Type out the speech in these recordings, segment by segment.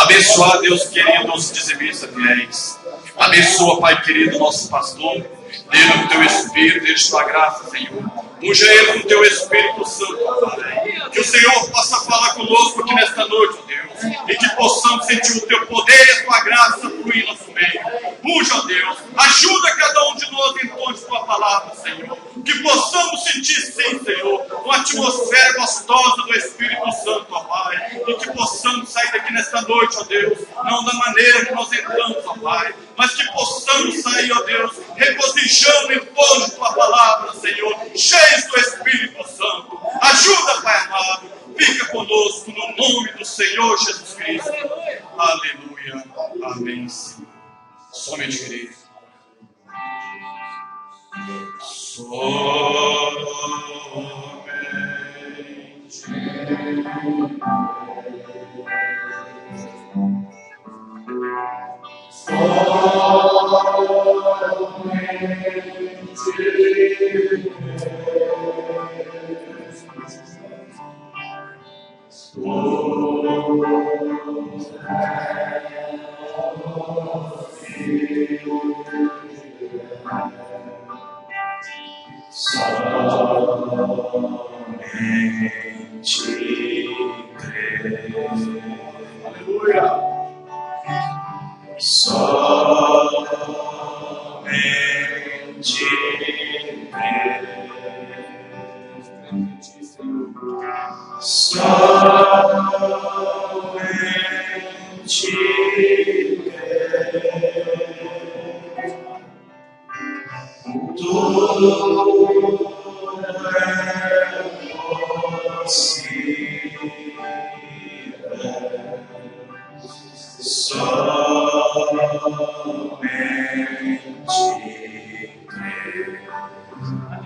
Abençoar, Deus querido, os dizimistas fiéis. Abençoa, Pai querido, nosso pastor. Dê-lhe o teu Espírito, dê-lhe tua graça, Senhor. Unja ele com o teu Espírito Santo, Pai. Que o Senhor possa falar conosco aqui nesta noite, ó Deus. E que possamos sentir o teu poder e a tua graça fluir em nosso meio. Unja, ó Deus. Ajuda cada um de nós em torno de tua palavra, Senhor. Que possamos sentir, sim, Senhor, uma atmosfera gostosa do Espírito Santo, ó Pai. E que possamos sair daqui nesta noite, ó Deus, não da maneira que nós entramos, ó Pai, mas que possamos sair, ó Deus, regozijando em torno de tua palavra, Senhor, cheios do Espírito Santo. Ajuda, Pai amado, fica conosco no nome do Senhor Jesus Cristo. Aleluia. Amém, Senhor. Somente querido.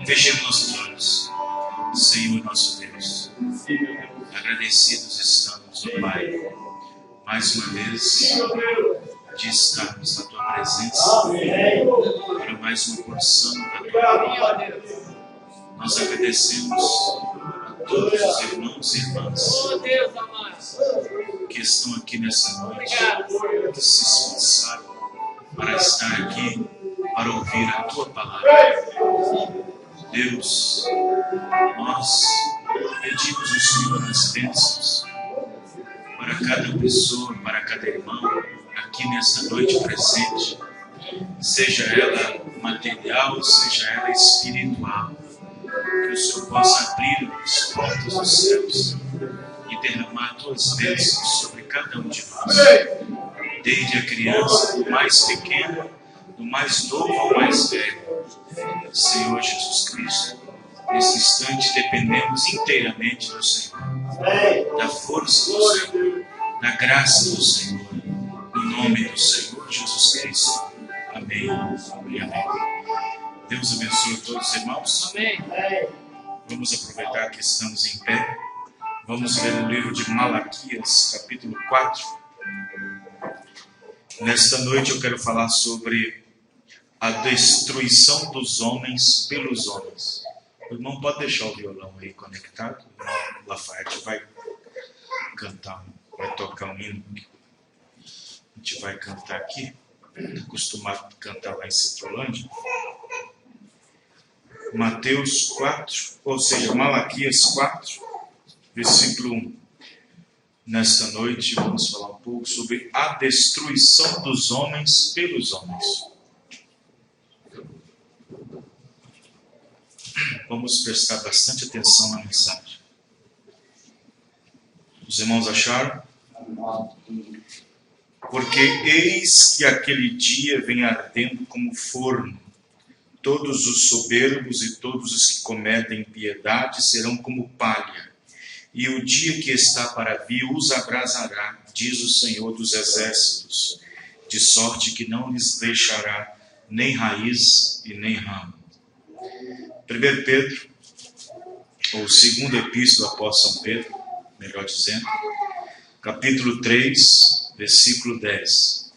Fechemos nossos olhos. Senhor nosso Deus, agradecidos estamos, ó Pai, mais uma vez de estarmos na tua presença para mais uma porção da tua palavra. Nós agradecemos a todos os irmãos e irmãs que estão aqui nessa noite, que se esforçaram para estar aqui, para ouvir a tua palavra. Deus, nós pedimos ao Senhor as bênçãos para cada pessoa, para cada irmão aqui nessa noite presente, seja ela material, seja ela espiritual, que o Senhor possa abrir as portas dos céus e derramar tuas bênçãos sobre cada um de nós, desde a criança, do mais pequeno, do mais novo ao mais velho. Senhor Jesus Cristo, nesse instante dependemos inteiramente do Senhor, da força do Senhor, da graça do Senhor, no nome do Senhor Jesus Cristo. Amém e amém. Deus abençoe a todos os irmãos. Amém. Vamos aproveitar que estamos em pé. Vamos ler o livro de Malaquias, capítulo 4. Nesta noite eu quero falar sobre a destruição dos homens pelos homens. O irmão pode deixar o violão aí conectado. O irmão Lafayette vai cantar, vai tocar um hino. A gente vai cantar aqui. Acostumado a cantar lá em Citrolândia. Mateus 4, ou seja, Malaquias 4, versículo 1. Nesta noite vamos falar um pouco sobre a destruição dos homens pelos homens. Vamos prestar bastante atenção na mensagem. Os irmãos acharam? Porque eis que aquele dia vem ardendo como forno. Todos os soberbos e todos os que cometem impiedade serão como palha. E o dia que está para vir os abrasará, diz o Senhor dos Exércitos, de sorte que não lhes deixará nem raiz e nem ramo. 1 Pedro, ou 2ª Epístola após São Pedro, melhor dizendo, capítulo 3, versículo 10.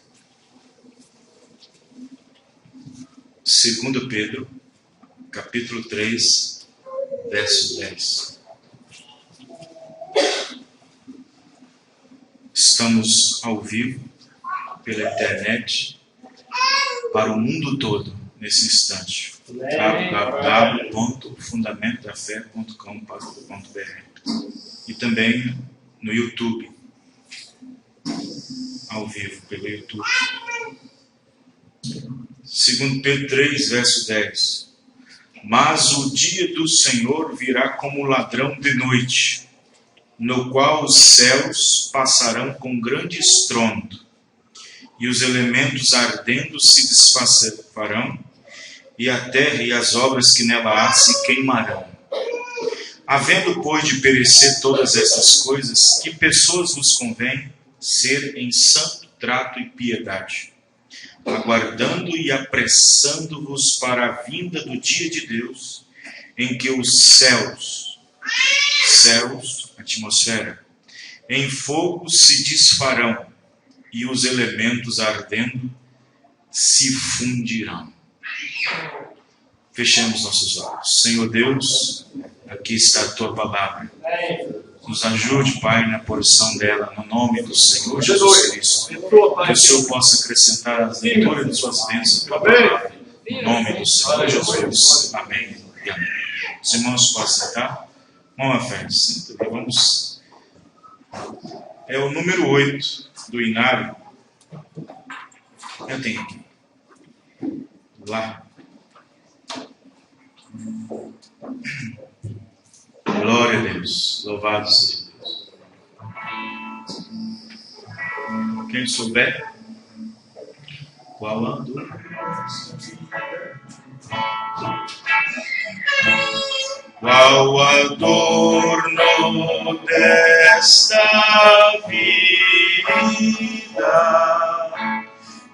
2 Pedro, capítulo 3, verso 10. Estamos ao vivo pela internet para o mundo todo nesse instante. www.fundamentodafé.com.br e também no YouTube, ao vivo pelo YouTube. 2 Pedro 3, verso 10. Mas o dia do Senhor virá como ladrão de noite, no qual os céus passarão com grande estrondo, e os elementos ardendo se desfarão, e a terra e as obras que nela há se queimarão. Havendo, pois, de perecer todas essas coisas, que pessoas vos convém ser em santo trato e piedade, aguardando e apressando-vos para a vinda do dia de Deus, em que os céus, atmosfera, em fogo se desfarão, e os elementos ardendo se fundirão. Fechemos nossos olhos. Senhor Deus, aqui está a Tua palavra. Nos ajude, Pai, na porção dela, no nome do Senhor Jesus Cristo. Que o Senhor possa acrescentar as leituras de Suas bênçãos, Tua palavra, no nome do Senhor Jesus. Amém e amém. Os irmãos podem sentar? Mão à frente, senta. Vamos. É o número 8 do Inário. Eu tenho aqui. Lá. Glória a Deus. Louvado seja Deus. Quem souber qual ando, qual adorno desta vida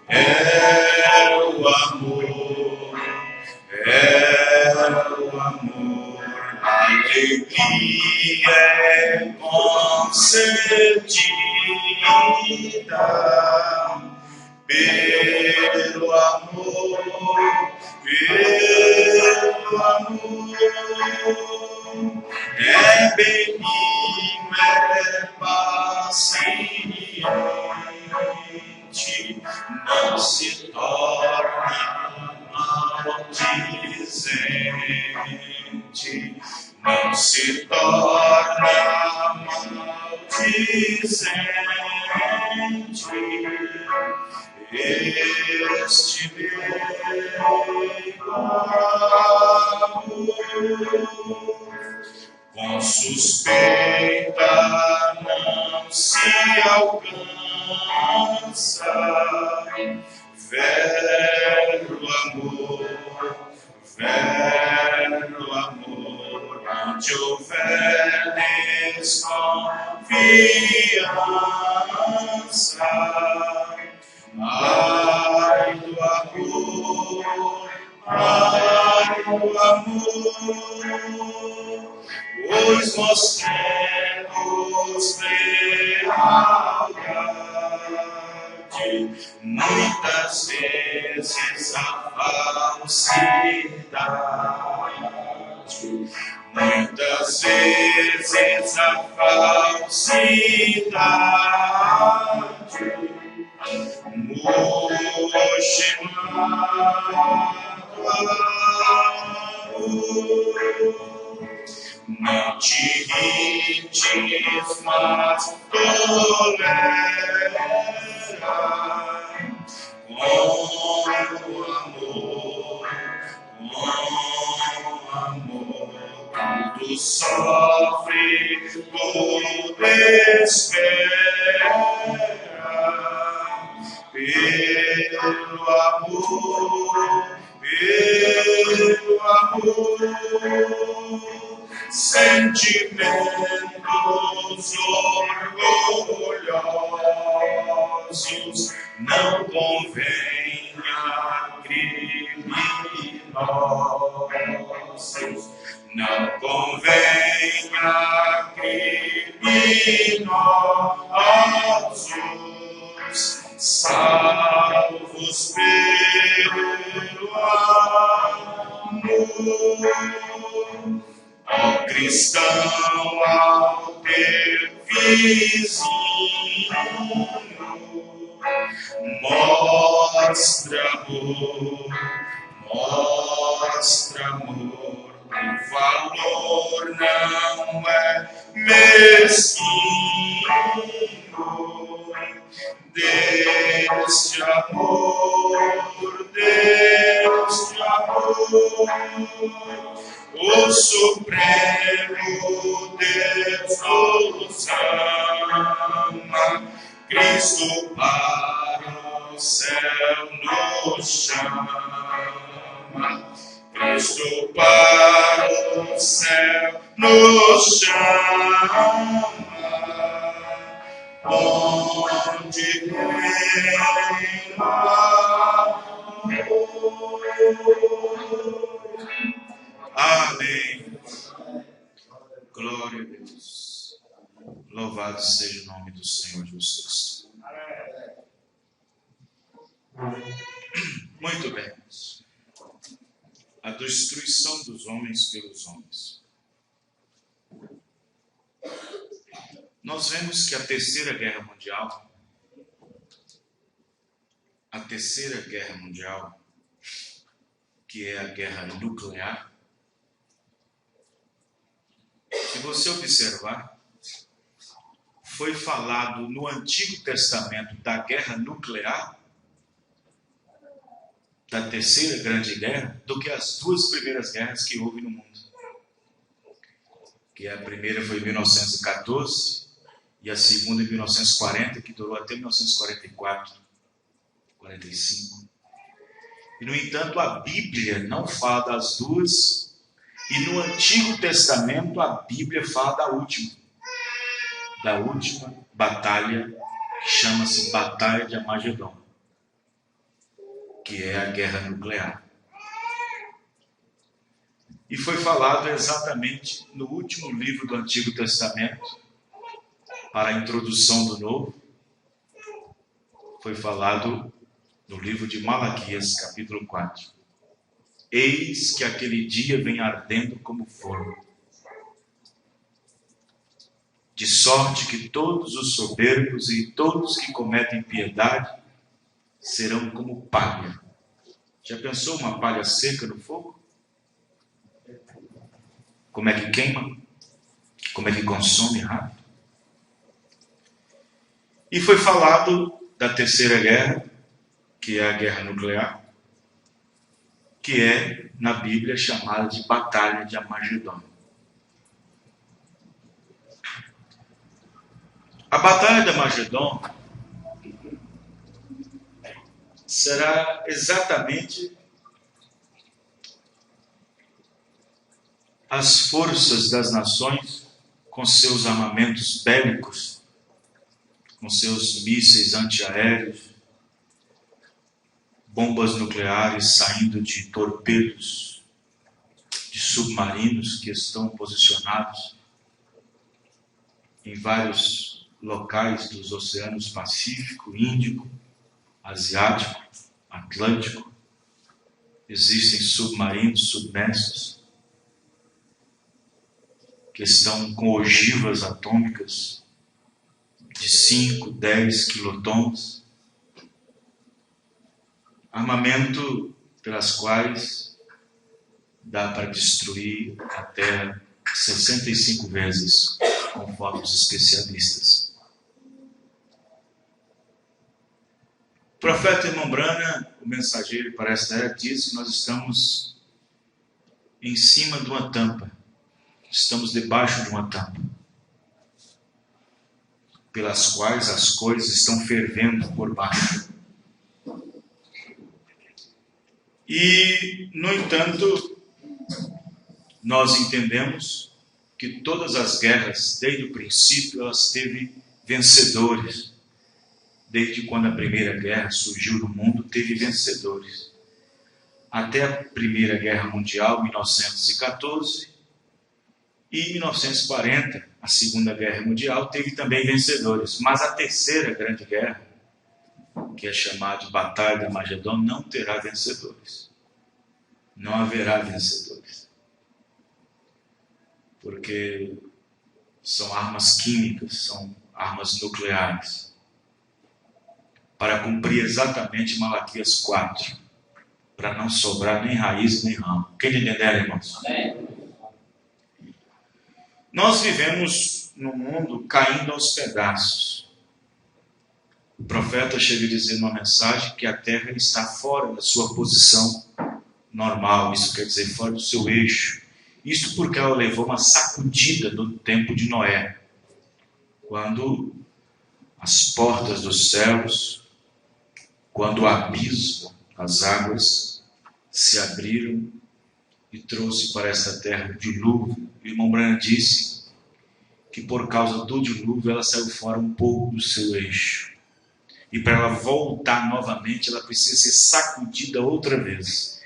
é o amor, a alegria é concedida pelo amor, é benigno, é paciente, não se torna maldizente, não se torna maldizente. Este meu amor com suspeita não se alcança, velho amor, onde houver desconfiança. Ai do amor, pois mostremos lealdade, muitas vezes a falsidade, muitas vezes a falsidade. Não te irrites, mas tolera com amor, tudo sofre, tudo espera. Pelo amor, sentimentos orgulhosos não convém a criminosos, não convém a criminosos, salvos pelo amor. Ó cristão, ao teu vizinho, mostra amor, mostra amor, o valor não é mesquinho, Deus de amor, Deus de amor, o Supremo Deus nos ama, Cristo para o céu nos chama, Cristo para o céu nos chama, onde reina amor. Amém. Glória a Deus. Louvado seja o nome do Senhor Jesus Cristo. Muito bem. A destruição dos homens pelos homens. Nós vemos que a Terceira Guerra Mundial, que é a guerra nuclear, se você observar, foi falado no Antigo Testamento da guerra nuclear, da Terceira Grande Guerra, do que as duas primeiras guerras que houve no mundo. Que a primeira foi em 1914 e a segunda em 1940, que durou até 1944, 45. E, no entanto, a Bíblia não fala das duas, e no Antigo Testamento a Bíblia fala da última batalha, que chama-se Batalha de Armagedon, que é a guerra nuclear. E foi falado exatamente no último livro do Antigo Testamento, para a introdução do Novo, foi falado no livro de Malaquias, capítulo 4. Eis que aquele dia vem ardendo como fogo, de sorte que todos os soberbos e todos que cometem impiedade serão como palha. Já pensou uma palha seca no fogo? Como é que queima? Como é que consome rápido? E foi falado da Terceira Guerra, que é a guerra nuclear, que é, na Bíblia, chamada de Batalha de Armagedon. A Batalha de Armagedon será exatamente as forças das nações com seus armamentos bélicos, com seus mísseis antiaéreos, bombas nucleares saindo de torpedos, de submarinos que estão posicionados em vários locais dos oceanos Pacífico, Índico, Asiático, Atlântico. Existem submarinos submersos que estão com ogivas atômicas de 5, 10 quilotons, armamento pelas quais dá para destruir até 65 vezes, conforme os especialistas. O profeta irmão Branham, o mensageiro para esta era, diz que nós estamos em cima de uma tampa, estamos debaixo de uma tampa, pelas quais as coisas estão fervendo por baixo. E, no entanto, nós entendemos que todas as guerras, desde o princípio, elas teve vencedores. Desde quando a Primeira Guerra surgiu no mundo, teve vencedores. Até a Primeira Guerra Mundial, 1914, e em 1940, a Segunda Guerra Mundial, teve também vencedores. Mas a Terceira Grande Guerra, que é chamada de Batalha de Armagedon, não terá vencedores. Não haverá vencedores. Porque são armas químicas, são armas nucleares, para cumprir exatamente Malaquias 4, para não sobrar nem raiz nem ramo. Quem entender, irmãos? Amém. Nós vivemos num mundo caindo aos pedaços. O profeta chega a dizer numa mensagem que a terra está fora da sua posição normal, isso quer dizer fora do seu eixo. Isso porque ela levou uma sacudida do tempo de Noé, quando as portas dos céus, quando o abismo, as águas se abriram e trouxe para esta terra o dilúvio. O irmão Branham disse que por causa do dilúvio ela saiu fora um pouco do seu eixo. E para ela voltar novamente, ela precisa ser sacudida outra vez.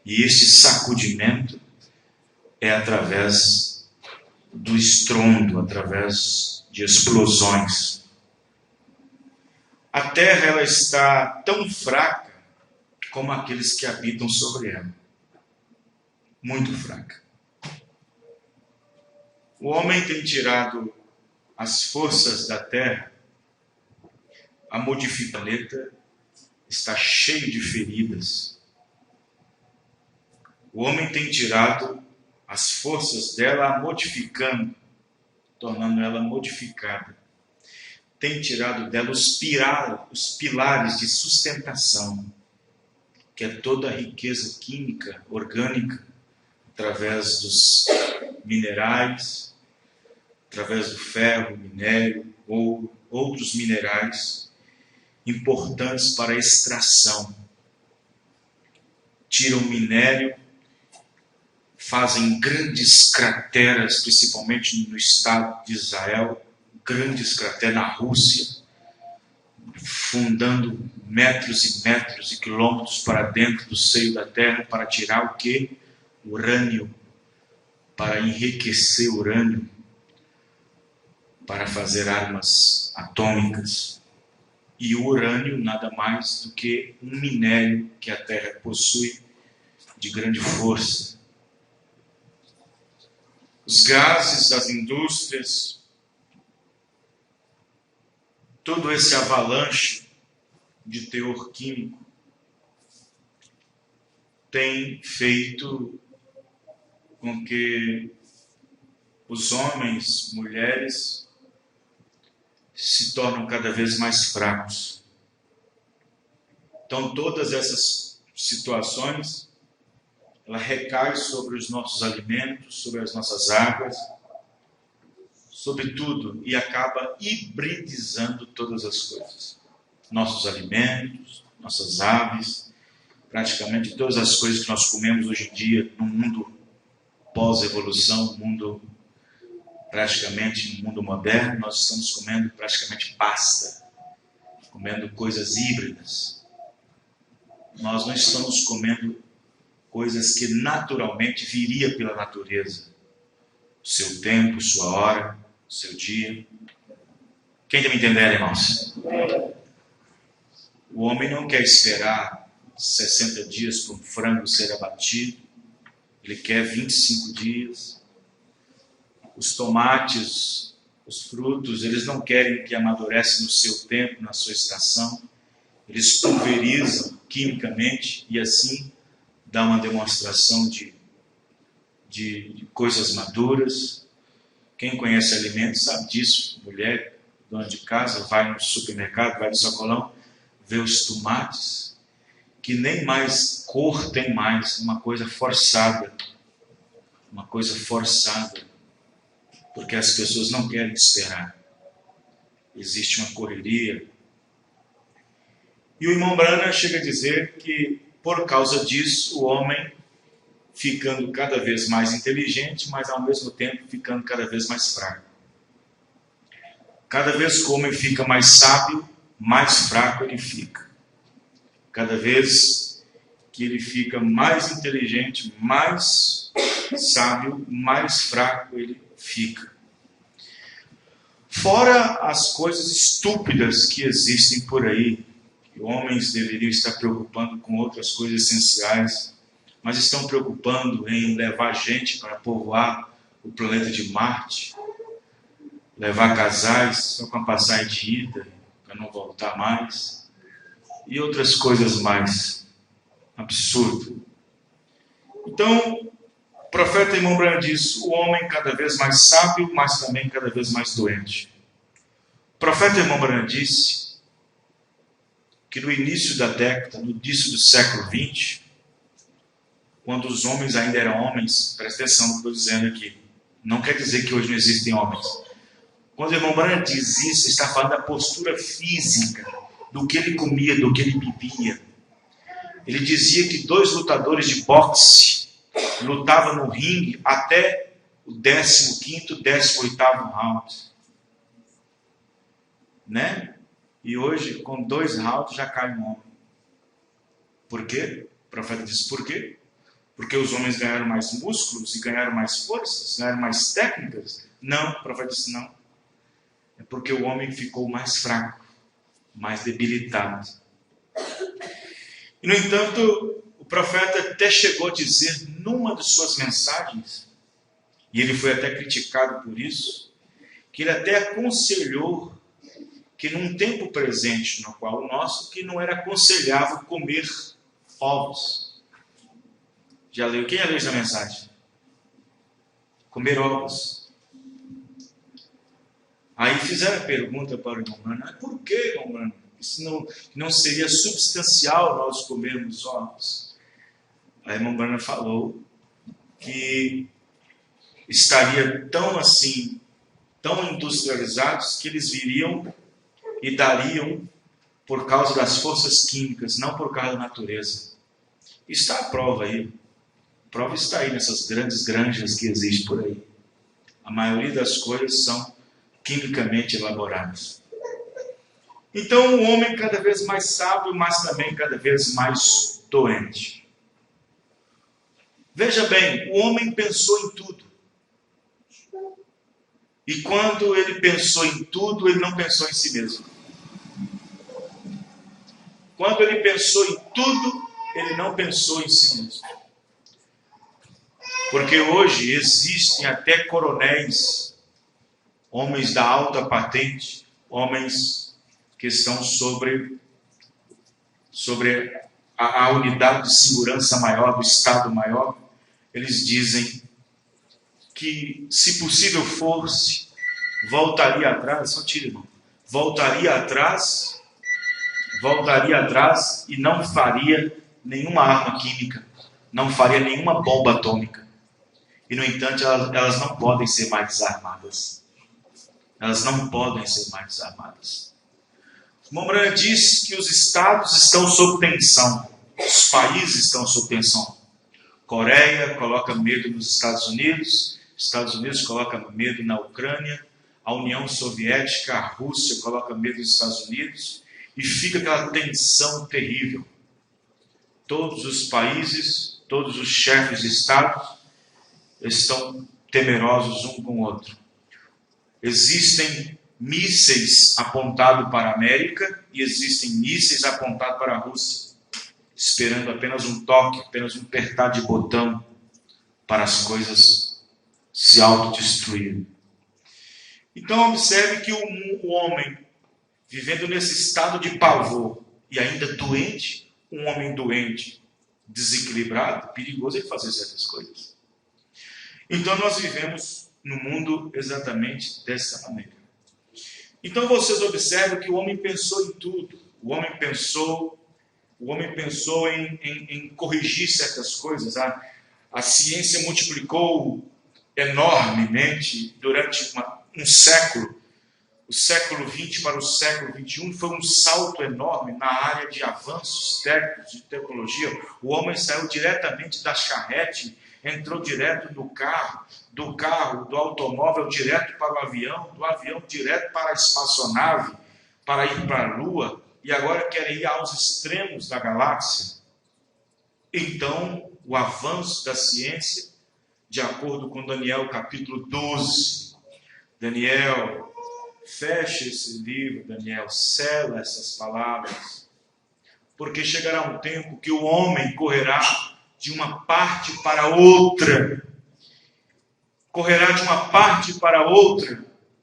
E este sacudimento é através do estrondo, através de explosões. A terra ela está tão fraca como aqueles que habitam sobre ela. Muito fraca. O homem tem tirado as forças da terra, a modificada planeta está cheio de feridas. O homem tem tirado as forças dela, a modificando, tornando ela modificada. Tem tirado dela os pilares de sustentação, que é toda a riqueza química, orgânica, através dos minerais, através do ferro, minério, ouro, outros minerais importantes para a extração. Tiram minério, fazem grandes crateras, principalmente no estado de Israel, grandes crateras na Rússia, fundando metros e metros e quilômetros para dentro do seio da terra para tirar o quê? Urânio, para enriquecer urânio, para fazer armas atômicas. E o urânio nada mais do que um minério que a terra possui de grande força. Os gases das indústrias, todo esse avalanche de teor químico tem feito com que os homens, mulheres, se tornam cada vez mais fracos. Então, todas essas situações, ela recai sobre os nossos alimentos, sobre as nossas águas, sobre tudo, e acaba hibridizando todas as coisas. Nossos alimentos, nossas aves, praticamente todas as coisas que nós comemos hoje em dia no mundo pós-evolução, praticamente no mundo moderno, nós estamos comendo praticamente pasta, comendo coisas híbridas. Nós não estamos comendo coisas que naturalmente viria pela natureza. O seu tempo, sua hora, o seu dia. Quem está me entendendo, irmãos? O homem não quer esperar 60 dias para um frango ser abatido. Ele quer 25 dias. Os tomates, os frutos, eles não querem que amadureça no seu tempo, na sua estação. Eles pulverizam quimicamente e assim dá uma demonstração de coisas maduras. Quem conhece alimentos sabe disso. Mulher, dona de casa, vai no supermercado, vai no sacolão, vê os tomates, que nem mais cor tem mais, uma coisa forçada. Uma coisa forçada. Porque as pessoas não querem esperar. Existe uma correria. E o irmão Branham chega a dizer que, por causa disso, o homem ficando cada vez mais inteligente, mas ao mesmo tempo ficando cada vez mais fraco. Cada vez que o homem fica mais sábio, mais fraco ele fica. Cada vez que ele fica mais inteligente, mais sábio, mais fraco ele fica. Fora as coisas estúpidas que existem por aí, que homens deveriam estar preocupando com outras coisas essenciais, mas estão preocupando em levar gente para povoar o planeta de Marte, levar casais só com a passagem de ida, para não voltar mais, e outras coisas mais absurdas. Então, o profeta Irmão Branham diz: o homem cada vez mais sábio, mas também cada vez mais doente. O profeta Irmão Branham disse que no início da década, no início do século XX, quando os homens ainda eram homens, presta atenção no que estou dizendo aqui, não quer dizer que hoje não existem homens. Quando o Irmão Branham diz isso, está falando da postura física, do que ele comia, do que ele bebia. Ele dizia que 2 lutadores de boxe lutavam no ringue até o 15º, 18º round. Né? E hoje, com 2 rounds, já cai um homem. Por quê? O profeta disse: por quê? Porque os homens ganharam mais músculos e ganharam mais forças, ganharam mais técnicas? Não, o profeta disse: não. É porque o homem ficou mais fraco, mais debilitado. E, no entanto, o profeta até chegou a dizer numa de suas mensagens, e ele foi até criticado por isso, que ele até aconselhou que num tempo presente, no qual o nosso, que não era aconselhável comer ovos. Já leu? Quem já leu essa mensagem? Comer ovos. Aí fizeram a pergunta para o irmão Branham: por que, irmão Branham? Isso não seria substancial nós comermos ovos? Aí o irmão Branham falou que estaria tão assim, tão industrializados, que eles viriam e dariam por causa das forças químicas, não por causa da natureza. Está a prova aí. A prova está aí nessas grandes granjas que existem por aí. A maioria das coisas são quimicamente elaboradas. Então o homem cada vez mais sábio, mas também cada vez mais doente. Veja bem, o homem pensou em tudo. E quando ele pensou em tudo, ele não pensou em si mesmo. Quando ele pensou em tudo, ele não pensou em si mesmo. Porque hoje existem até coronéis, homens da alta patente, homens que estão sobre a unidade de segurança maior, do Estado maior. Eles dizem que, se possível fosse, voltaria atrás, só tira, irmão, voltaria atrás e não faria nenhuma arma química, não faria nenhuma bomba atômica. E, no entanto, elas não podem ser mais desarmadas. Elas não podem ser mais desarmadas. Irmão Branham diz que os estados estão sob tensão, os países estão sob tensão. Coreia coloca medo nos Estados Unidos coloca medo na Ucrânia, a União Soviética, a Rússia coloca medo nos Estados Unidos, e fica aquela tensão terrível. Todos os países, todos os chefes de Estado estão temerosos um com o outro. Existem mísseis apontados para a América e existem mísseis apontados para a Rússia, esperando apenas um toque, apenas um apertar de botão para as coisas se autodestruírem. Então observe que o homem, vivendo nesse estado de pavor e ainda doente, um homem doente, desequilibrado, perigoso ele fazer certas coisas. Então nós vivemos no mundo exatamente dessa maneira. Então vocês observam que o homem pensou em tudo. O homem pensou em corrigir certas coisas. A ciência multiplicou enormemente durante um século. O século XX para o século XXI foi um salto enorme na área de avanços técnicos, de tecnologia. O homem saiu diretamente da charrete, entrou direto no carro, do automóvel direto para o avião, do avião direto para a espaçonave, para ir para a Lua, e agora quer ir aos extremos da galáxia. Então, o avanço da ciência, de acordo com Daniel capítulo 12, Daniel, feche esse livro, Daniel, sela essas palavras, porque chegará um tempo que o homem correrá de uma parte para outra,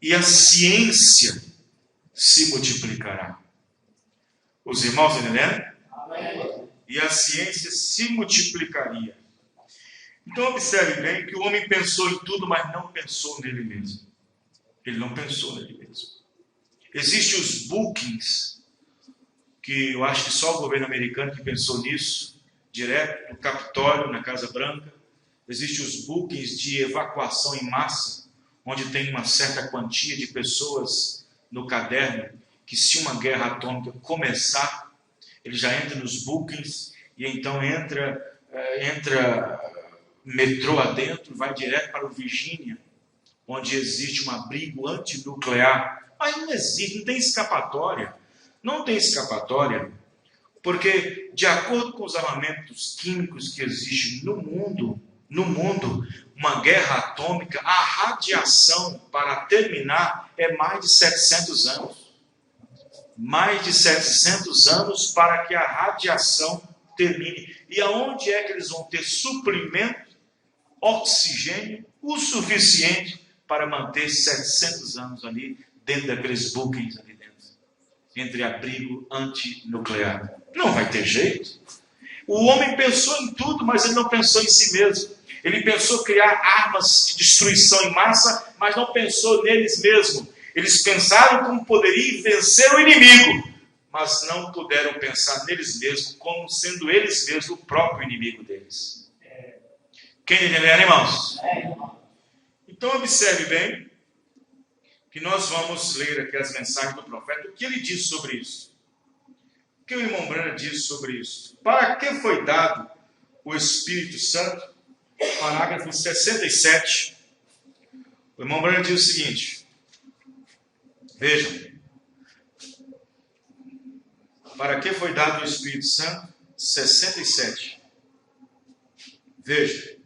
e a ciência se multiplicará. Os irmãos estão entendendo? Amém. E a ciência se multiplicaria. Então observe bem que o homem pensou em tudo, mas não pensou nele mesmo. Ele não pensou nele mesmo. Existem os bookings, que eu acho que só o governo americano que pensou nisso, direto no Capitólio, na Casa Branca. Existem os bookings de evacuação em massa, onde tem uma certa quantia de pessoas no caderno, que se uma guerra atômica começar, ele já entra nos bookings, e então entra metrô adentro, vai direto para o Virgínia, onde existe um abrigo antinuclear. Mas não existe, não tem escapatória. Não tem escapatória, porque de acordo com os armamentos químicos que existem no mundo, uma guerra atômica, a radiação para terminar é mais de 700 anos. Mais de 700 anos para que a radiação termine. E aonde é que eles vão ter suprimento, oxigênio, o suficiente para manter 700 anos ali, dentro daqueles bookings ali dentro, entre abrigo antinuclear? Não vai ter jeito. O homem pensou em tudo, mas ele não pensou em si mesmo. Ele pensou criar armas de destruição em massa, mas não pensou neles mesmos. Eles pensaram como poderiam vencer o inimigo, mas não puderam pensar neles mesmos, como sendo eles mesmos o próprio inimigo deles. Quem entendeu, irmãos? Então observe bem que nós vamos ler aqui as mensagens do profeta. O que ele diz sobre isso? O que o irmão Branham diz sobre isso? Para que foi dado o Espírito Santo? Parágrafo 67. O irmão Branham diz o seguinte. Vejam. Para que foi dado o Espírito Santo? 67. Vejam.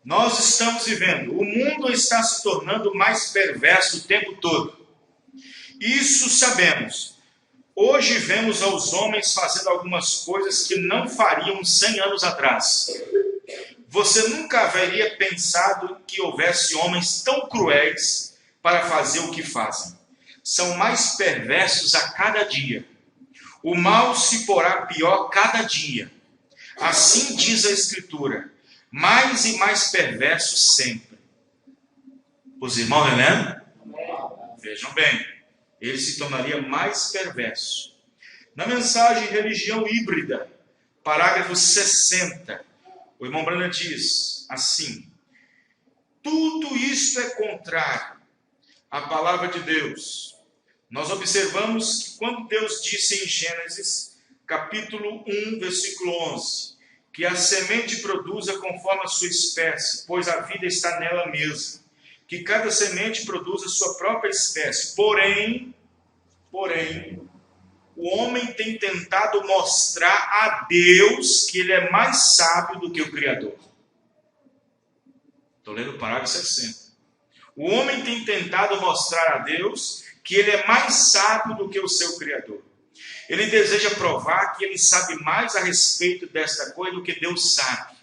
Nós estamos vivendo, o mundo está se tornando mais perverso o tempo todo. Isso sabemos. Hoje vemos aos homens fazendo algumas coisas que não fariam 100 anos atrás. Você nunca haveria pensado que houvesse homens tão cruéis para fazer o que fazem. São mais perversos a cada dia. O mal se porá pior cada dia. Assim diz a Escritura. Mais e mais perversos sempre. Os irmãos entendem? Vejam bem. Ele se tornaria mais perverso. Na mensagem Religião Híbrida, parágrafo 60, o irmão Branham diz assim: tudo isto é contrário à palavra de Deus. Nós observamos que quando Deus disse em Gênesis, capítulo 1, versículo 11, que a semente produza conforme a sua espécie, pois a vida está nela mesma, que cada semente produza sua própria espécie. Porém, o homem tem tentado mostrar a Deus que ele é mais sábio do que o Criador. Estou lendo o parágrafo 60. O homem tem tentado mostrar a Deus que ele é mais sábio do que o seu Criador. Ele deseja provar que ele sabe mais a respeito desta coisa do que Deus sabe.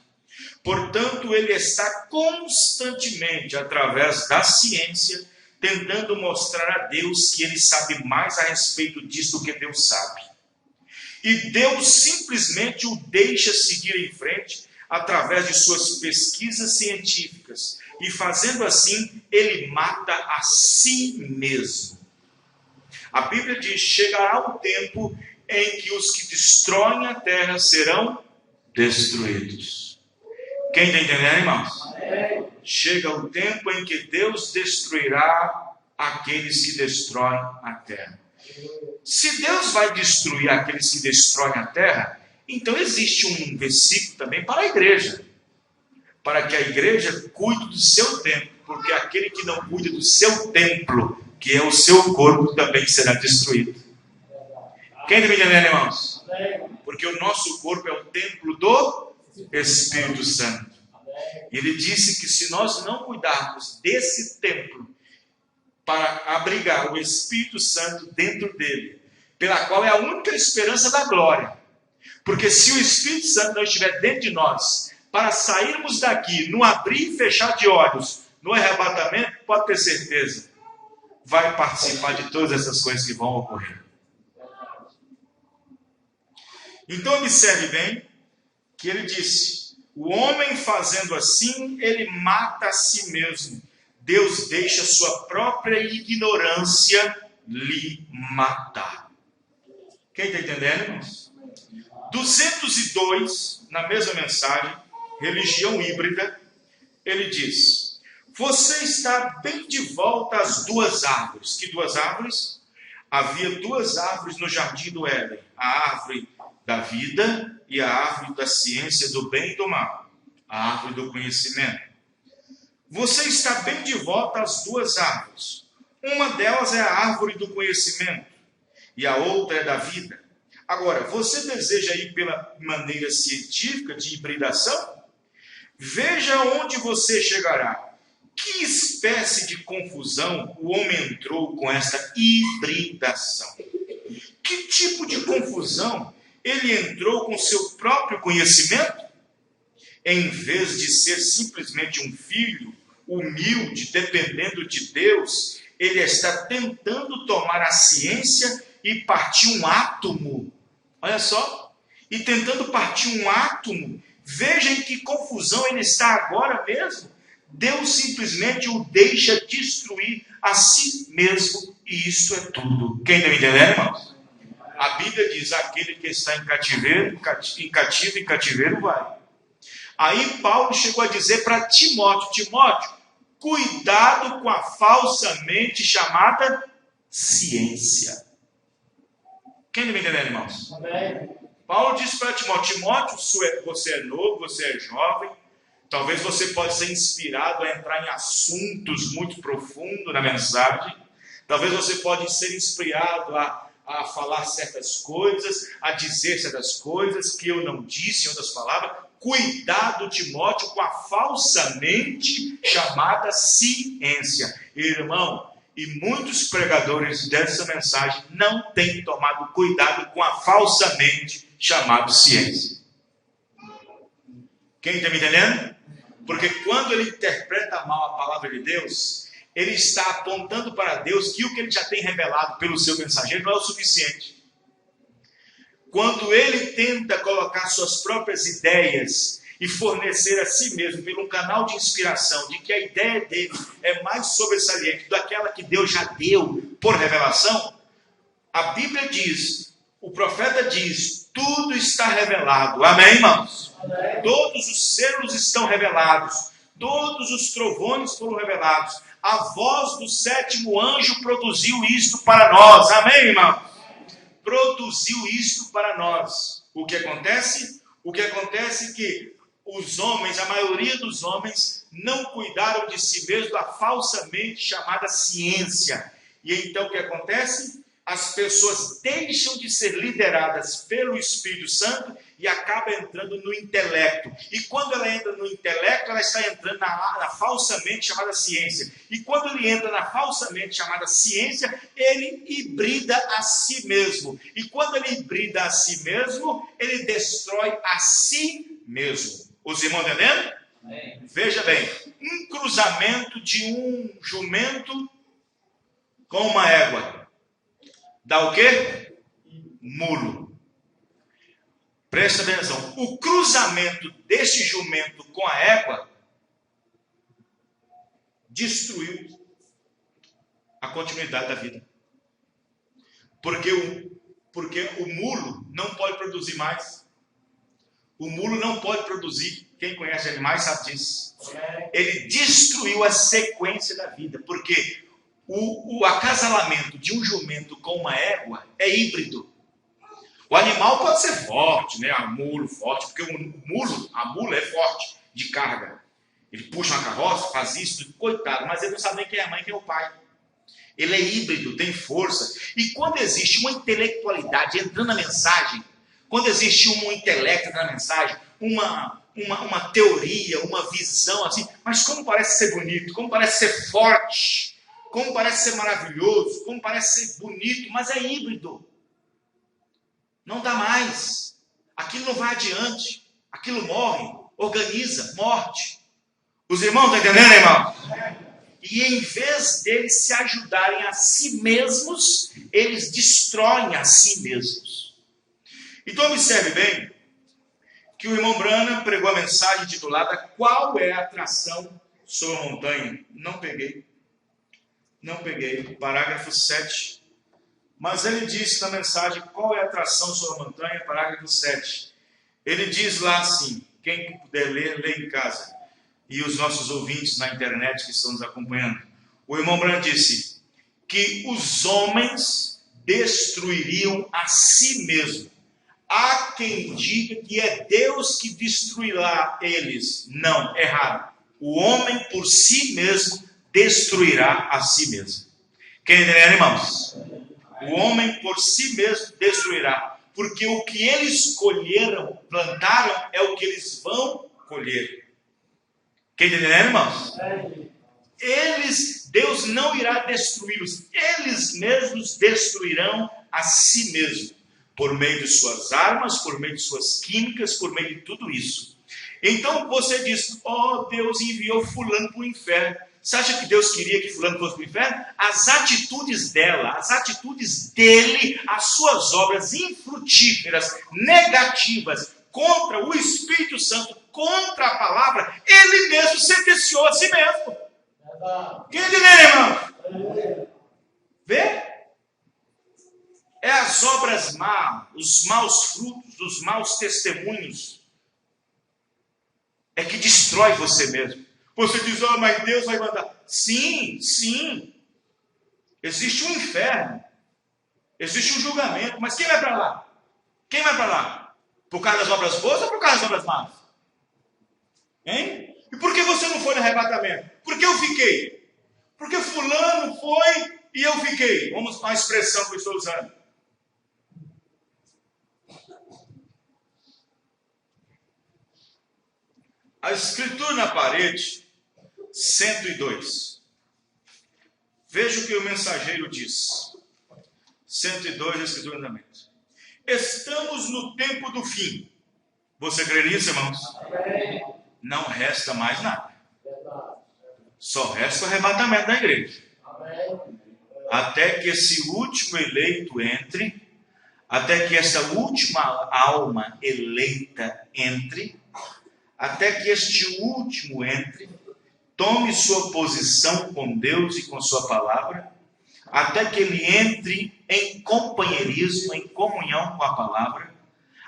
Portanto, ele está constantemente, através da ciência, tentando mostrar a Deus que ele sabe mais a respeito disso do que Deus sabe. E Deus simplesmente o deixa seguir em frente através de suas pesquisas científicas. E fazendo assim, ele mata a si mesmo. A Bíblia diz: chegará o tempo em que os que destroem a terra serão destruídos. Quem está entendendo, irmãos? Chega o tempo em que Deus destruirá aqueles que destroem a terra. Se Deus vai destruir aqueles que destroem a terra, então existe um versículo também para a igreja. Para que a igreja cuide do seu templo, porque aquele que não cuida do seu templo, que é o seu corpo, também será destruído. Quem está me entendendo, irmãos? Porque o nosso corpo é o templo do Espírito Santo. E ele disse que se nós não cuidarmos desse templo para abrigar o Espírito Santo dentro dele, pela qual é a única esperança da glória. Porque se o Espírito Santo não estiver dentro de nós, para sairmos daqui, no abrir e fechar de olhos, no arrebatamento, pode ter certeza, vai participar de todas essas coisas que vão ocorrer. Então observe bem que ele disse: o homem fazendo assim, ele mata a si mesmo. Deus deixa sua própria ignorância lhe matar. Quem está entendendo, irmãos? 202, na mesma mensagem, religião híbrida, ele diz: você está bem de volta às duas árvores. Que duas árvores? Havia duas árvores no jardim do Éden: a árvore da vida e a árvore da ciência do bem e do mal, a árvore do conhecimento. Você está bem de volta às duas árvores. Uma delas é a árvore do conhecimento e a outra é da vida. Agora, você deseja ir pela maneira científica de hibridação? Veja onde você chegará. Que espécie de confusão o homem entrou com esta hibridação? Que tipo de confusão ele entrou com seu próprio conhecimento? Em vez de ser simplesmente um filho humilde, dependendo de Deus, ele está tentando tomar a ciência e partir um átomo. Olha só, e tentando partir um átomo. Veja em que confusão ele está agora mesmo. Deus simplesmente o deixa destruir a si mesmo, e isso é tudo. Quem está me entendendo, irmãos? A Bíblia diz: aquele que está em cativeiro, em cativeiro vai. Aí Paulo chegou a dizer para Timóteo: cuidado com a falsamente chamada ciência. Quem está me entendendo, irmãos? Amém. Paulo disse para Timóteo: você é novo, você é jovem, talvez você possa ser inspirado a entrar em assuntos muito profundos na mensagem, talvez você pode ser inspirado a falar certas coisas, a dizer certas coisas que eu não disse, em outras palavras. Cuidado, Timóteo, com a falsamente chamada ciência. Irmão, e muitos pregadores dessa mensagem não têm tomado cuidado com a falsamente chamada ciência. Quem está me entendendo? Porque quando ele interpreta mal a palavra de Deus, ele está apontando para Deus que o que ele já tem revelado pelo seu mensageiro não é o suficiente. Quando ele tenta colocar suas próprias ideias e fornecer a si mesmo pelo um canal de inspiração, de que a ideia dele é mais sobressaliente daquela que Deus já deu por revelação, a Bíblia diz, o profeta diz: tudo está revelado. Amém, irmãos? Amém. Todos os selos estão revelados, todos os trovões foram revelados, a voz do sétimo anjo produziu isto para nós. Amém, irmãos? Produziu isto para nós. O que acontece? O que acontece é que os homens, a maioria dos homens, não cuidaram de si mesmo da falsamente chamada ciência. E então o que acontece? As pessoas deixam de ser lideradas pelo Espírito Santo e acabam entrando no intelecto. E quando ela entra no intelecto, ela está entrando na falsamente chamada ciência. E quando ele entra na falsamente chamada ciência, ele hibrida a si mesmo. E quando ele hibrida a si mesmo, ele destrói a si mesmo. Os irmãos entendendo? Amém. Veja bem, um cruzamento de um jumento com uma égua dá o quê? Mulo. Presta atenção. O cruzamento deste jumento com a égua destruiu a continuidade da vida. Porque o mulo não pode produzir mais. O mulo não pode produzir. Quem conhece animais sabe disso. Ele destruiu a sequência da vida. Porque o acasalamento de um jumento com uma égua é híbrido. O animal pode ser forte, né? A mulo forte, porque a mula é forte de carga. Ele puxa uma carroça, faz isso, coitado, mas ele não sabe nem quem é a mãe e quem é o pai. Ele é híbrido, tem força. E quando existe uma intelectualidade entrando na mensagem, quando existe um intelecto na mensagem, uma teoria, uma visão assim, mas como parece ser bonito, como parece ser forte, como parece ser maravilhoso, como parece ser bonito, mas é híbrido. Não dá mais. Aquilo não vai adiante. Aquilo morre, organiza, morte. Os irmãos estão entendendo, irmão? e em vez deles se ajudarem a si mesmos, eles destroem a si mesmos. Então observe bem que o irmão Branham pregou a mensagem titulada Qual é a atração sobre a montanha? Não peguei. Parágrafo 7. Mas ele disse na mensagem Qual é a atração sobre a montanha? Parágrafo 7. Ele diz lá assim, quem puder ler, lê em casa. E os nossos ouvintes na internet que estão nos acompanhando. O irmão Branham disse que os homens destruiriam a si mesmos. Há quem diga que é Deus que destruirá eles. Não, errado. O homem por si mesmo destruirá a si mesmo. Quem entende, irmãos? O homem por si mesmo destruirá. Porque o que eles colheram, plantaram, é o que eles vão colher. Quem entende, irmãos? Deus não irá destruí-los. Eles mesmos destruirão a si mesmos. Por meio de suas armas, por meio de suas químicas, por meio de tudo isso. Então você diz, Deus enviou fulano para o inferno. Você acha que Deus queria que fulano fosse para o inferno? As atitudes dela, as atitudes dele, as suas obras infrutíferas, negativas, contra o Espírito Santo, contra a palavra, ele mesmo sentenciou a si mesmo. Quem entendeu, irmão? Vê? É as obras más, os maus frutos, os maus testemunhos. É que destrói você mesmo. Você diz, mas Deus vai mandar. Sim. Existe um inferno. Existe um julgamento. Mas quem vai para lá? Quem vai para lá? Por causa das obras boas ou por causa das obras más? Hein? E por que você não foi no arrebatamento? Por que eu fiquei? Porque fulano foi e eu fiquei. Vamos a expressão que eu estou usando. A escritura na parede, 102. Veja o que o mensageiro diz. 102, a escritura na parede. Estamos no tempo do fim. Você crê nisso, irmãos? Não resta mais nada. Só resta o arrebatamento da igreja. Até que esse último eleito entre, até que essa última alma eleita entre, até que este último entre, tome sua posição com Deus e com sua palavra, até que ele entre em companheirismo, em comunhão com a palavra,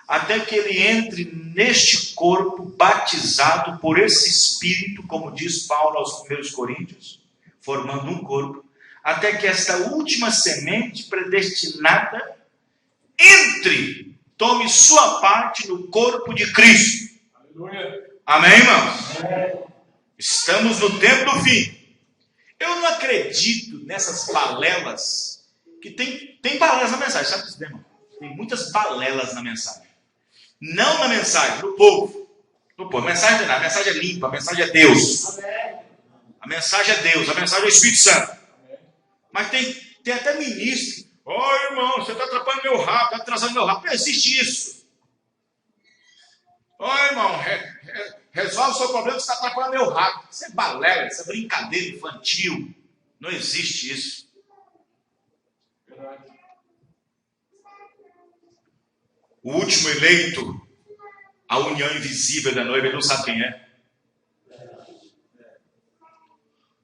até que ele entre neste corpo batizado por esse Espírito, como diz Paulo aos 1 Coríntios, formando um corpo, até que esta última semente predestinada entre, tome sua parte no corpo de Cristo. Amém, irmãos? Estamos no tempo do fim. Eu não acredito nessas balelas, que tem balelas na mensagem, sabe disso, irmão? Tem muitas balelas na mensagem. Não na mensagem, no povo. No povo. A mensagem não é nada, a mensagem é limpa, a mensagem é Deus. A mensagem é Deus, a mensagem é o Espírito Santo. Mas tem até ministro. Irmão, você está atrapalhando meu rabo, está atrasando meu rabo. Não existe isso. Irmão, resolve o seu problema, você está atrapalhando meu rabo. Isso é balela, isso é brincadeira infantil. Não existe isso. O último eleito, a união invisível da noiva, ele não sabe quem é.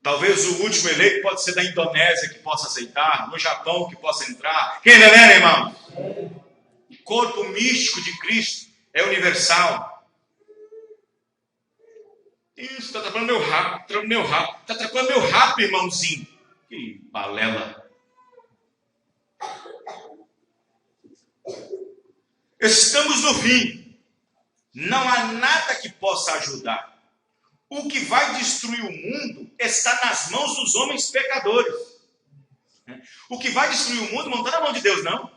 Talvez o último eleito pode ser da Indonésia que possa aceitar, no Japão que possa entrar. Quem não é, irmão? O corpo místico de Cristo é universal. Isso, está atrapalhando meu rabo, está atrapalhando meu rabo, irmãozinho. Que balela. Estamos no fim. Não há nada que possa ajudar. O que vai destruir o mundo está nas mãos dos homens pecadores. O que vai destruir o mundo não está na mão de Deus, não.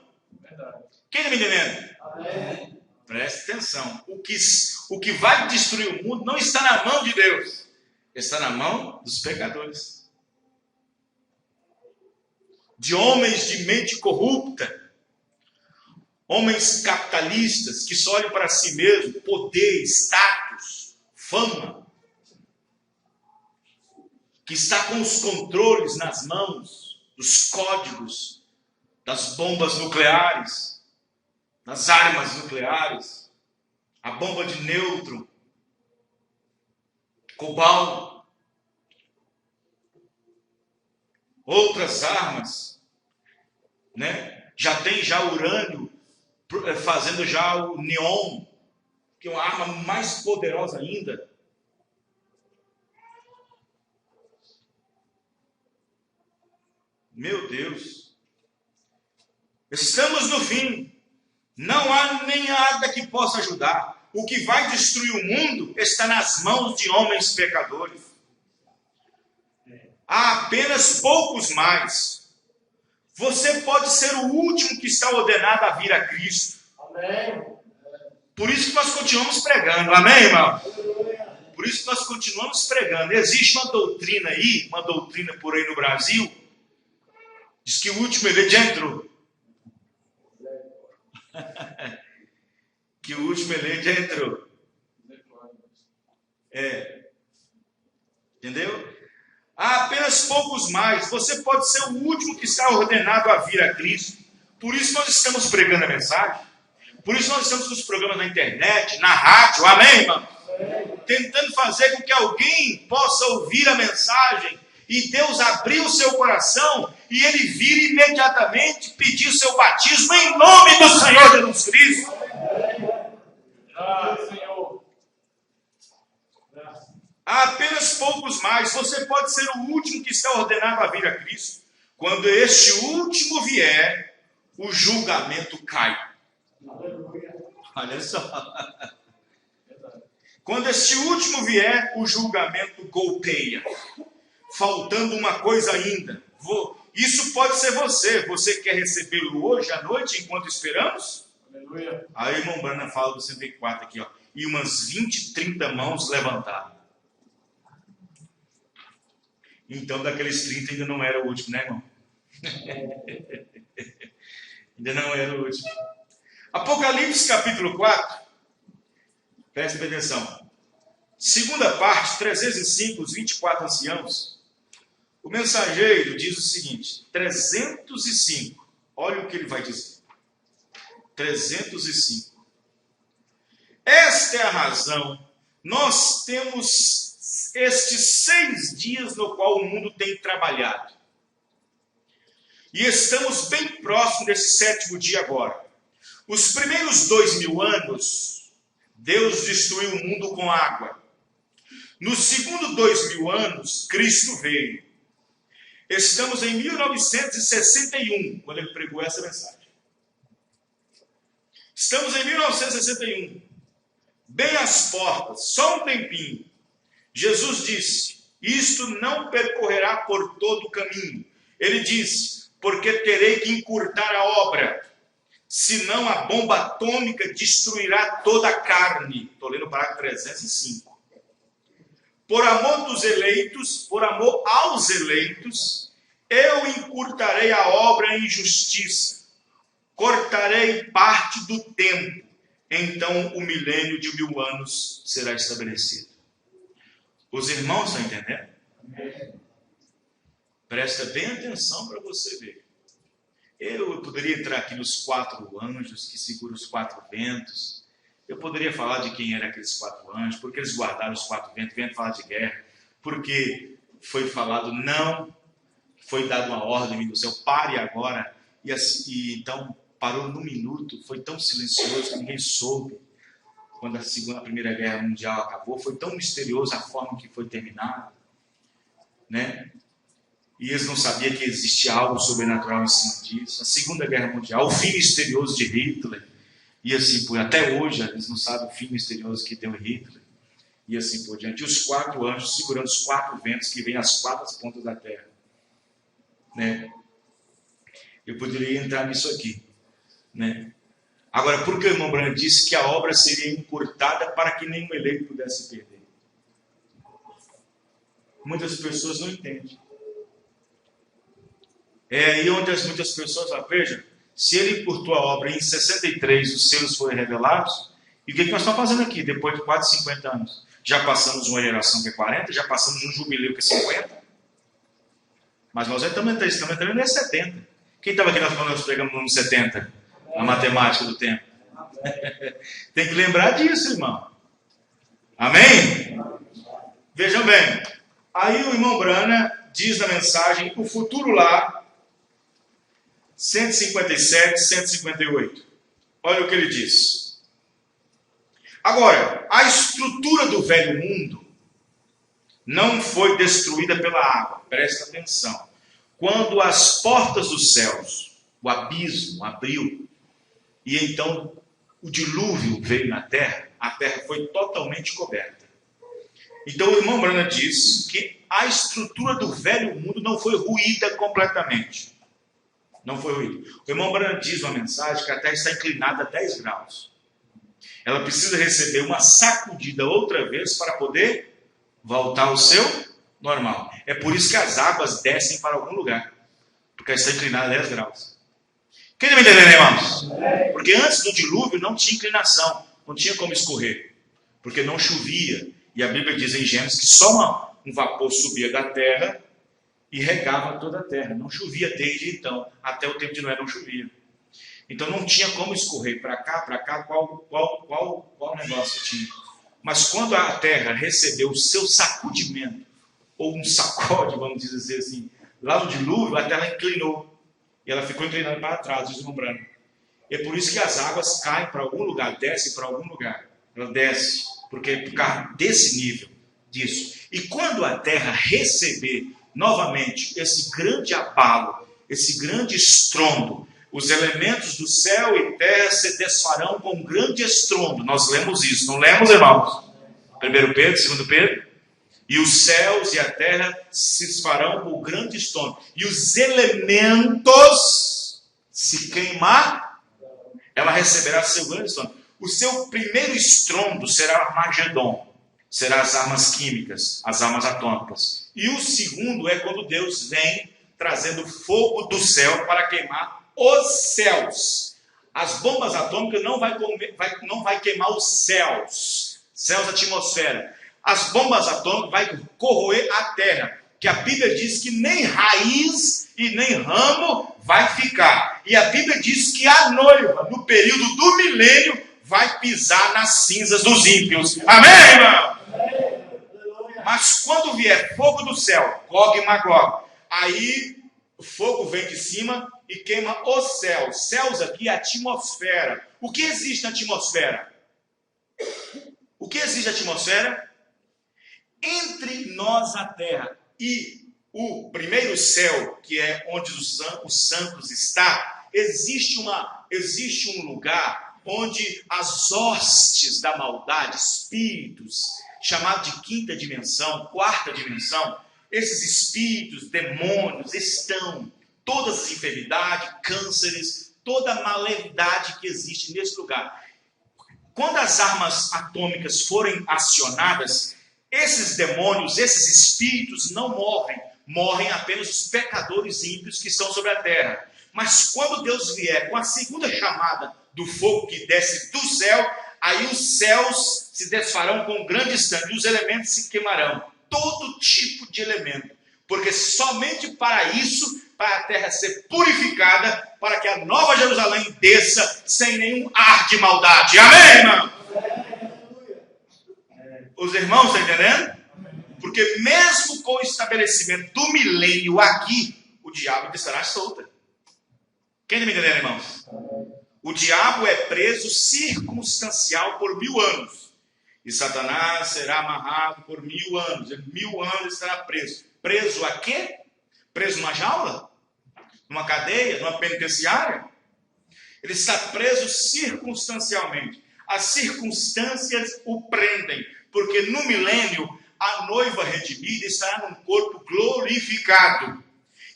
Quem está me entendendo? Amém. Preste atenção. O que vai destruir o mundo não está na mão de Deus. Está na mão dos pecadores. De homens de mente corrupta. Homens capitalistas que só olham para si mesmo, poder, status, fama. que está com os controles nas mãos, dos códigos, das bombas nucleares, das armas nucleares, a bomba de nêutron, cobalto, outras armas, né? Já tem urânio, fazendo já o neon, que é uma arma mais poderosa ainda. Meu Deus, estamos no fim, não há nem nada que possa ajudar. O que vai destruir o mundo está nas mãos de homens pecadores. Há apenas poucos mais. Você pode ser o último que está ordenado a vir a Cristo. Amém. Por isso que nós continuamos pregando, amém, irmão? Por isso que nós continuamos pregando. Existe uma doutrina aí, uma doutrina por aí no Brasil, diz que o último eleito já entrou. Que o último eleito já entrou. Entendeu? Há apenas poucos mais. Você pode ser o último que está ordenado a vir a Cristo. Por isso nós estamos pregando a mensagem. Por isso nós estamos nos programas na internet, na rádio, amém, irmão? Tentando fazer com que alguém possa ouvir a mensagem e Deus abrir o seu coração e ele vir imediatamente pedir o seu batismo em nome do Senhor Jesus Cristo. Senhor. Há apenas poucos mais. Você pode ser o último que está ordenado a vir a Cristo. Quando este último vier, o julgamento cai. Olha só. Quando este último vier, o julgamento golpeia. Faltando uma coisa ainda. Isso pode ser você. Você quer recebê-lo hoje à noite, enquanto esperamos? Aleluia. Aí o irmão Branham fala do 104 aqui, ó. E umas 20, 30 mãos levantadas. Então, daqueles 30 ainda não era o último, né, irmão? Ainda não era o último. Apocalipse capítulo 4. Preste atenção. Segunda parte, 305, os 24 anciãos. O mensageiro diz o seguinte: 305. Olha o que ele vai dizer. 305. Esta é a razão. Nós temos estes 6 dias no qual o mundo tem trabalhado. E estamos bem próximo desse 7º dia agora. Os primeiros 2000 anos, Deus destruiu o mundo com água. Nos segundos 2000 anos, Cristo veio. Estamos em 1961, quando ele pregou essa mensagem. Estamos em 1961. Bem às portas, só um tempinho. Jesus disse: isto não percorrerá por todo o caminho. Ele disse: porque terei que encurtar a obra, senão a bomba atômica destruirá toda a carne. Estou lendo o parágrafo 305. Por amor dos eleitos, por amor aos eleitos, eu encurtarei a obra em justiça, cortarei parte do tempo, então o milênio de 1000 anos será estabelecido. Os irmãos estão entendendo? Presta bem atenção para você ver. Eu poderia entrar aqui nos 4 anjos que seguram os 4 ventos. Eu poderia falar de quem eram aqueles 4 anjos, porque eles guardaram os 4 ventos, vendo falar de guerra, porque foi falado não, foi dada uma ordem do céu, pare agora, e então parou no minuto, foi tão silencioso que ninguém soube. Quando a Primeira Guerra Mundial acabou, foi tão misterioso a forma que foi terminada, né? E eles não sabiam que existia algo sobrenatural em cima disso. A Segunda Guerra Mundial, o fim misterioso de Hitler, e assim por até hoje eles não sabem o fim misterioso que deu Hitler, e assim por diante. E os 4 anjos segurando os 4 ventos que vêm às 4 pontas da terra, né? Eu poderia entrar nisso aqui, né? Agora, por que o irmão Branham disse que a obra seria encurtada para que nenhum eleito pudesse perder? Muitas pessoas não entendem. É aí onde muitas pessoas falam: veja, se ele encurtou a obra em 63, os selos foram revelados, e o que nós estamos fazendo aqui, depois de quase 50 anos? Já passamos uma geração que é 40, já passamos um jubileu que é 50. Mas nós estamos entrando em 70. Quem estava aqui quando nós pegamos no ano 70? A matemática do tempo. Tem que lembrar disso, irmão. Amém? Vejam bem. Aí o irmão Brana diz na mensagem, o futuro lá, 157, 158. Olha o que ele diz. Agora, a estrutura do velho mundo não foi destruída pela água. Presta atenção. Quando as portas dos céus, o abismo abriu, e então o dilúvio veio na terra, a terra foi totalmente coberta. Então o irmão Brana diz que a estrutura do velho mundo não foi ruída completamente. Não foi ruída. O irmão Brana diz uma mensagem que a terra está inclinada a 10 graus. Ela precisa receber uma sacudida outra vez para poder voltar ao seu normal. É por isso que as águas descem para algum lugar. Porque ela está inclinada a 10 graus. Quem está me entendendo, irmãos? Porque antes do dilúvio não tinha inclinação. Não tinha como escorrer. Porque não chovia. E a Bíblia diz em Gênesis que só um vapor subia da terra e regava toda a terra. Não chovia desde então. Até o tempo de Noé não chovia. Então não tinha como escorrer para cá, qual negócio tinha. Mas quando a terra recebeu o seu sacudimento, ou um sacode, vamos dizer assim, lá no dilúvio, a terra inclinou. E ela ficou inclinada para trás, deslumbrando. E é por isso que as águas caem para algum lugar, descem para algum lugar. Ela desce, porque é por causa desse nível, disso. E quando a terra receber novamente esse grande abalo, esse grande estrondo, os elementos do céu e terra se desfarão com um grande estrondo. Nós lemos isso, não lemos, irmãos? 1 Pedro, 2 Pedro. E os céus e a terra se desfarão com um grande estrondo. E os elementos se queimar, ela receberá seu grande estrondo. O seu primeiro estrondo será Armagedon. Será as armas químicas, as armas atômicas. E o segundo é quando Deus vem trazendo fogo do céu para queimar os céus. As bombas atômicas não vai queimar os céus da atmosfera. As bombas atômicas vai corroer a terra, que a Bíblia diz que nem raiz e nem ramo vai ficar. E a Bíblia diz que a noiva, no período do milênio, vai pisar nas cinzas dos ímpios. Amém, irmão? Mas quando vier fogo do céu, Gog e Magog, aí o fogo vem de cima e queima os céus. Céus aqui é a atmosfera. O que existe na atmosfera? O que existe na atmosfera? Entre nós, a terra, e o primeiro céu, que é onde os santos estão, existe um lugar onde as hostes da maldade, espíritos, chamado de quinta dimensão, quarta dimensão, esses espíritos, demônios, estão, todas as enfermidades, cânceres, toda a malevidade que existe nesse lugar. Quando as armas atômicas forem acionadas, esses demônios, esses espíritos não morrem. Morrem apenas os pecadores ímpios que estão sobre a terra. Mas quando Deus vier com a segunda chamada do fogo que desce do céu, aí os céus se desfarão com um grande estampo e os elementos se queimarão. Todo tipo de elemento. Porque somente para isso, para a terra ser purificada, para que a nova Jerusalém desça sem nenhum ar de maldade. Amém, irmão? Os irmãos estão entendendo? Porque mesmo com o estabelecimento do milênio aqui, o diabo estará solto. Quem está me entendendo, irmãos? O diabo é preso circunstancial por 1000 anos. E Satanás será amarrado por 1000 anos. Em 1000 anos estará preso. Preso a quê? Preso numa jaula? Numa cadeia? Numa penitenciária? Ele está preso circunstancialmente. As circunstâncias o prendem. Porque no milênio, a noiva redimida estará num corpo glorificado.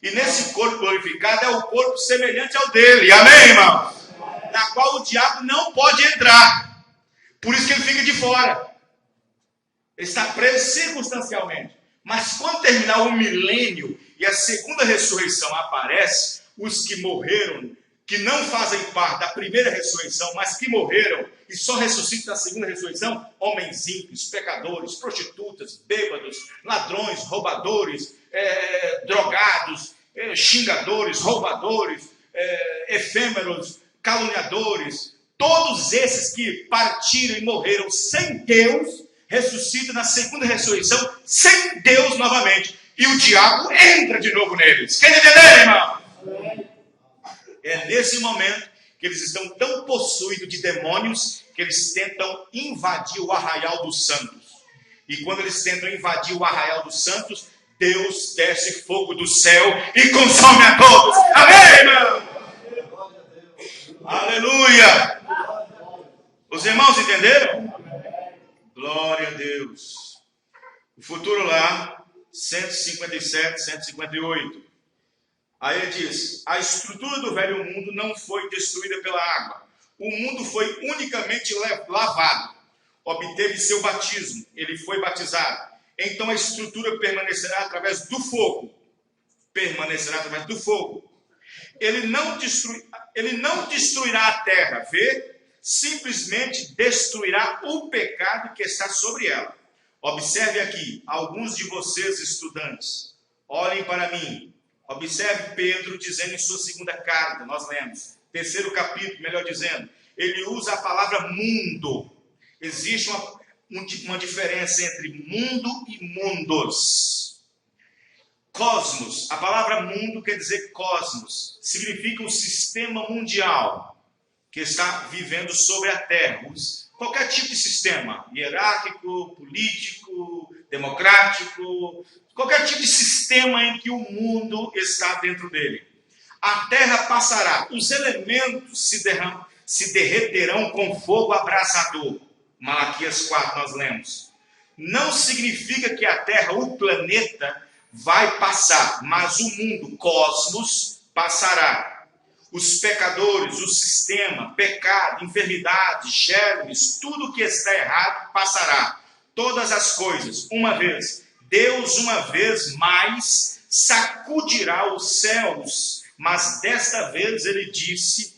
E nesse corpo glorificado é o corpo semelhante ao dele. Amém, irmão? Na qual o diabo não pode entrar. Por isso que ele fica de fora. Ele está preso circunstancialmente. Mas quando terminar o milênio e a segunda ressurreição aparece, os que morreram que não fazem parte da primeira ressurreição, mas que morreram e só ressuscitam na segunda ressurreição, homens ímpios, pecadores, prostitutas, bêbados, ladrões, roubadores, drogados, xingadores, roubadores, efêmeros, caluniadores, todos esses que partiram e morreram sem Deus, ressuscitam na segunda ressurreição sem Deus novamente. E o diabo entra de novo neles. Quem entendeu, irmão? É nesse momento que eles estão tão possuídos de demônios que eles tentam invadir o arraial dos santos. E quando eles tentam invadir o arraial dos santos, Deus desce fogo do céu e consome a todos. Amém, irmão? Aleluia! Os irmãos entenderam? Glória a Deus. O futuro lá, 157, 158. Aí ele diz: a estrutura do velho mundo não foi destruída pela água. O mundo foi unicamente lavado. Obteve seu batismo. Ele foi batizado. Então a estrutura permanecerá através do fogo. Permanecerá através do fogo. Ele não destruirá a terra, vê? Simplesmente destruirá o pecado que está sobre ela. Observe aqui, alguns de vocês estudantes, olhem para mim. Observe Pedro dizendo em sua segunda carta, nós lemos, terceiro capítulo, melhor dizendo, ele usa a palavra mundo. Existe uma diferença entre mundo e mundos. Cosmos, a palavra mundo quer dizer cosmos, significa o sistema mundial que está vivendo sobre a Terra. Qualquer tipo de sistema, hierárquico, político, democrático, qualquer tipo de sistema em que o mundo está dentro dele. A terra passará, os elementos se derreterão com fogo abrasador. Malaquias 4 nós lemos. Não significa que a terra, o planeta, vai passar, mas o mundo, cosmos, passará. Os pecadores, o sistema, pecado, enfermidade, germes, tudo que está errado passará. Todas as coisas, uma vez. Deus, uma vez mais, sacudirá os céus, mas desta vez ele disse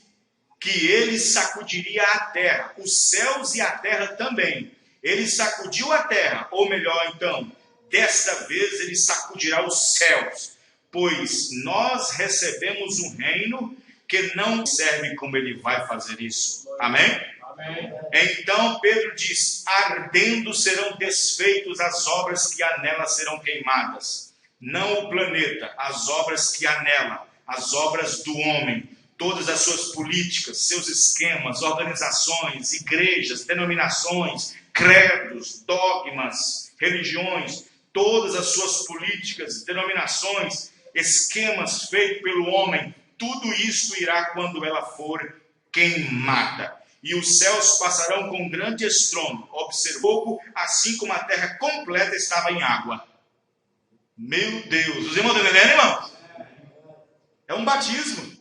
que ele sacudiria a terra, os céus e a terra também. Ele sacudiu a terra, ou melhor então, desta vez ele sacudirá os céus, pois nós recebemos um reino que não serve como ele vai fazer isso. Amém? Amém. Então Pedro diz: ardendo serão desfeitos as obras que há nela serão queimadas. Não o planeta, as obras que há nela, as obras do homem, todas as suas políticas, seus esquemas, organizações, igrejas, denominações, credos, dogmas, religiões, todas as suas políticas, denominações, esquemas feitos pelo homem, tudo isto irá quando ela for queimada. E os céus passarão com grande estrondo. Observou, assim como a terra completa estava em água. Meu Deus! Os irmãos estão entendendo, irmãos? É um batismo.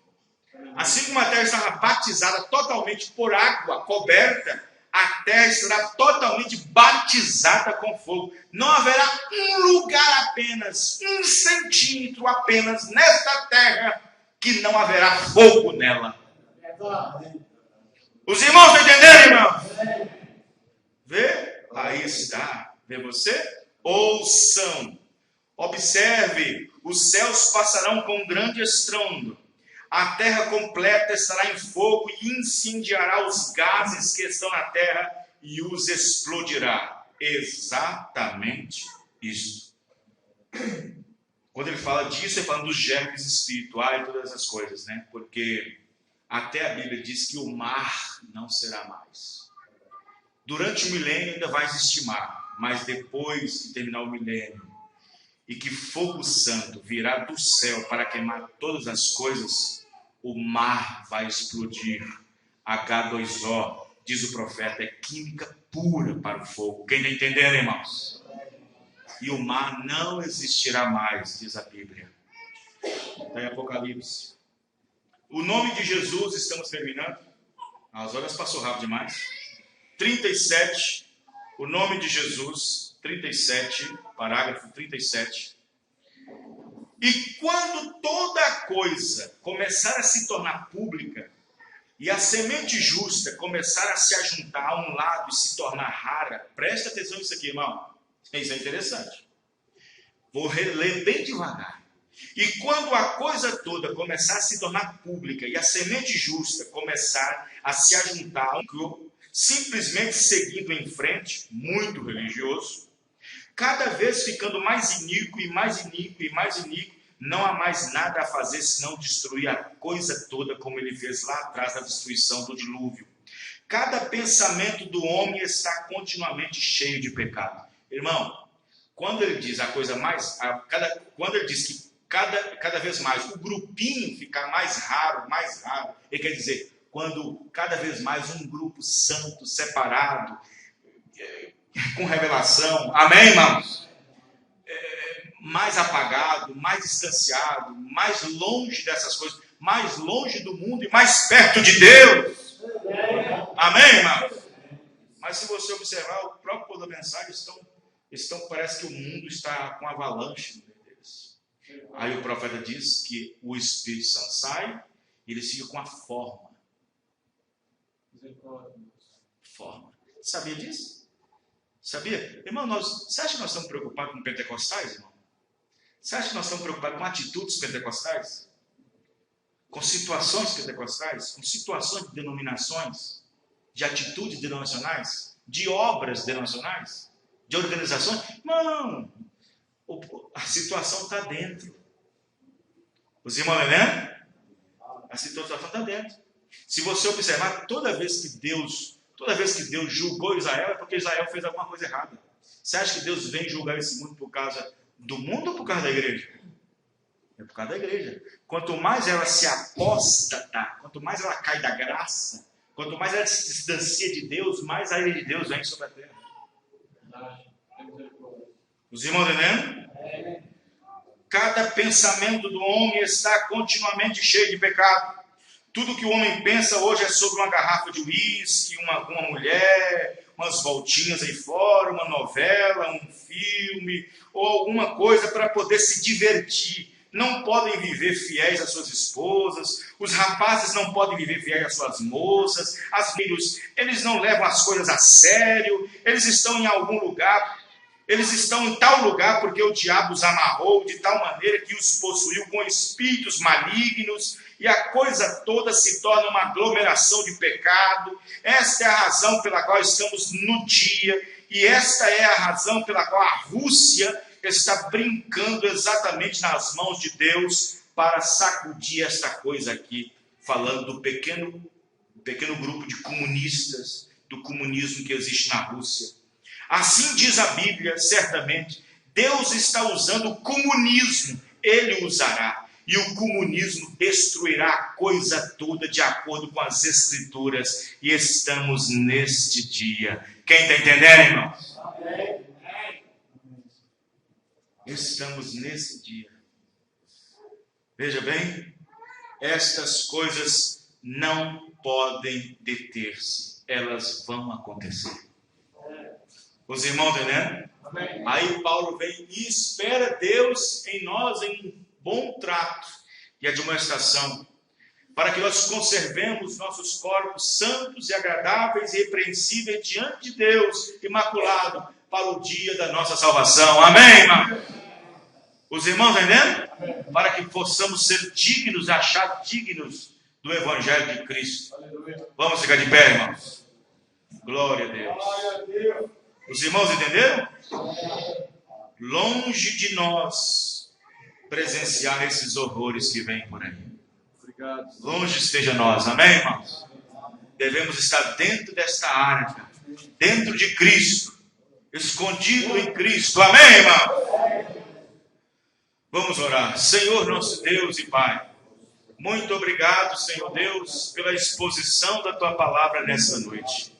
Assim como a terra estava batizada totalmente por água, coberta, a terra será totalmente batizada com fogo. Não haverá um lugar apenas, um centímetro apenas nesta terra que não haverá fogo nela. Os irmãos estão entendendo, irmão? Vê? Aí está. Vê você? Ouçam. Observe. Os céus passarão com grande estrondo. A terra completa estará em fogo e incendiará os gases que estão na terra e os explodirá. Exatamente isso. Quando ele fala disso, ele fala dos germes espirituais e todas essas coisas, né? Porque até a Bíblia diz que o mar não será mais. Durante o milênio ainda vai existir mar, mas depois que terminar o milênio e que fogo santo virá do céu para queimar todas as coisas, o mar vai explodir. H2O, diz o profeta, é química pura para o fogo. Quem está entendendo, irmãos? E o mar não existirá mais, diz a Bíblia. Está em Apocalipse. O nome de Jesus, estamos terminando. As horas passou rápido demais. 37, o nome de Jesus, 37, parágrafo 37. E quando toda a coisa começar a se tornar pública, e a semente justa começar a se ajuntar a um lado e se tornar rara, presta atenção nisso aqui, irmão. Isso é interessante. Vou ler bem devagar. E quando a coisa toda começar a se tornar pública e a semente justa começar a se ajuntar a um grupo, simplesmente seguindo em frente, muito religioso, cada vez ficando mais iníquo e mais iníquo e mais iníquo, não há mais nada a fazer senão destruir a coisa toda, como ele fez lá atrás da destruição do dilúvio. Cada pensamento do homem está continuamente cheio de pecado. Irmão, quando ele diz a coisa mais, quando ele diz que cada vez mais o grupinho ficar mais raro, ele quer dizer, quando cada vez mais um grupo santo, separado, com revelação, amém, irmãos? Mais apagado, mais distanciado, mais longe dessas coisas, mais longe do mundo e mais perto de Deus. Amém, irmãos? Mas se você observar, o próprio povo da mensagem parece que o mundo está com avalanche no meio deles. Aí o profeta diz que o Espírito Santo sai e eles ficam com a forma. Sabia disso? Sabia? Irmão, você acha que nós estamos preocupados com pentecostais, irmão? Você acha que nós estamos preocupados com atitudes pentecostais? Com situações pentecostais? Com situações de denominações? De atitudes denominacionais? De obras denominacionais? De organizações? Não! A situação está dentro. Os irmãos, né? A situação está dentro. Se você observar, toda vez que Deus julgou Israel, é porque Israel fez alguma coisa errada. Você acha que Deus vem julgar esse mundo por causa do mundo ou por causa da igreja? É por causa da igreja. Quanto mais ela se apóstata, quanto mais ela cai da graça, quanto mais ela se distancia de Deus, mais a ira de Deus vem sobre a terra. Os irmãos entendendo? Cada pensamento do homem está continuamente cheio de pecado. Tudo que o homem pensa hoje é sobre uma garrafa de uísque, uma mulher, umas voltinhas aí fora, uma novela, um filme, ou alguma coisa para poder se divertir. Não podem viver fiéis às suas esposas, os rapazes não podem viver fiéis às suas moças, as filhos, eles não levam as coisas a sério, eles estão em algum lugar, eles estão em tal lugar porque o diabo os amarrou de tal maneira que os possuiu com espíritos malignos, e a coisa toda se torna uma aglomeração de pecado. Esta é a razão pela qual estamos no dia, e esta é a razão pela qual a Rússia está brincando exatamente nas mãos de Deus para sacudir esta coisa aqui, falando do pequeno grupo de comunistas, do comunismo que existe na Rússia. Assim diz a Bíblia, certamente, Deus está usando o comunismo, ele usará. E o comunismo destruirá a coisa toda de acordo com as Escrituras. E estamos neste dia. Quem está entendendo, irmãos? Estamos nesse dia. Veja bem, estas coisas não podem deter-se. Elas vão acontecer. Os irmãos entendendo? Aí Paulo vem e espera Deus em nós em bom trato e admoestação, para que nós conservemos nossos corpos santos e agradáveis e irrepreensíveis diante de Deus, imaculado, para o dia da nossa salvação. Amém, irmão? Os irmãos entendendo? Para que possamos ser dignos, achados dignos do Evangelho de Cristo. Vamos ficar de pé, irmãos? Glória a Deus. Os irmãos entenderam? Longe de nós presenciar esses horrores que vêm por aí. Longe esteja nós, amém, irmãos? Devemos estar dentro desta área, dentro de Cristo, escondido em Cristo, amém, irmão? Vamos orar. Senhor nosso Deus e Pai, muito obrigado, Senhor Deus, pela exposição da Tua palavra nessa noite.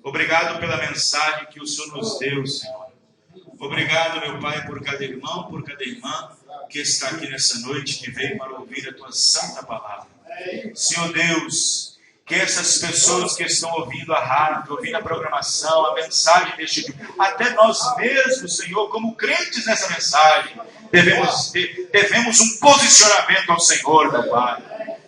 Obrigado pela mensagem que o Senhor nos deu, Senhor. Obrigado, meu Pai, por cada irmão, por cada irmã que está aqui nessa noite, que veio para ouvir a Tua santa palavra. Senhor Deus, que essas pessoas que estão ouvindo a rádio, ouvindo a programação, a mensagem deste dia, até nós mesmos, Senhor, como crentes nessa mensagem, devemos um posicionamento ao Senhor, meu Pai.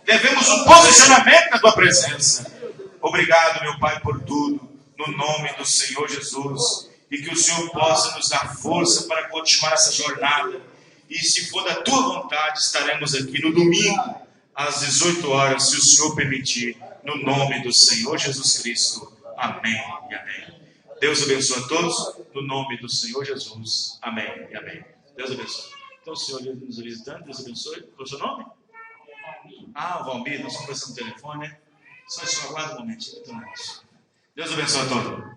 Devemos um posicionamento na tua presença. Obrigado, meu Pai, por tudo, no nome do Senhor Jesus. E que o Senhor possa nos dar força para continuar essa jornada. E se for da tua vontade, estaremos aqui no domingo, às 18 horas, se o Senhor permitir, no nome do Senhor Jesus Cristo. Amém e amém. Deus abençoe a todos, no nome do Senhor Jesus. Amém e amém. Deus abençoe. Então, o Senhor nos visitando, Deus abençoe. Qual é o seu nome? Ah, o Valmir, nós conversamos no telefone, né? Só o senhor aguarda um momentinho. Então, Deus abençoe a todos.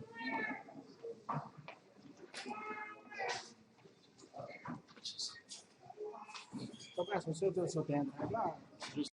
Abraço, o seu tempo.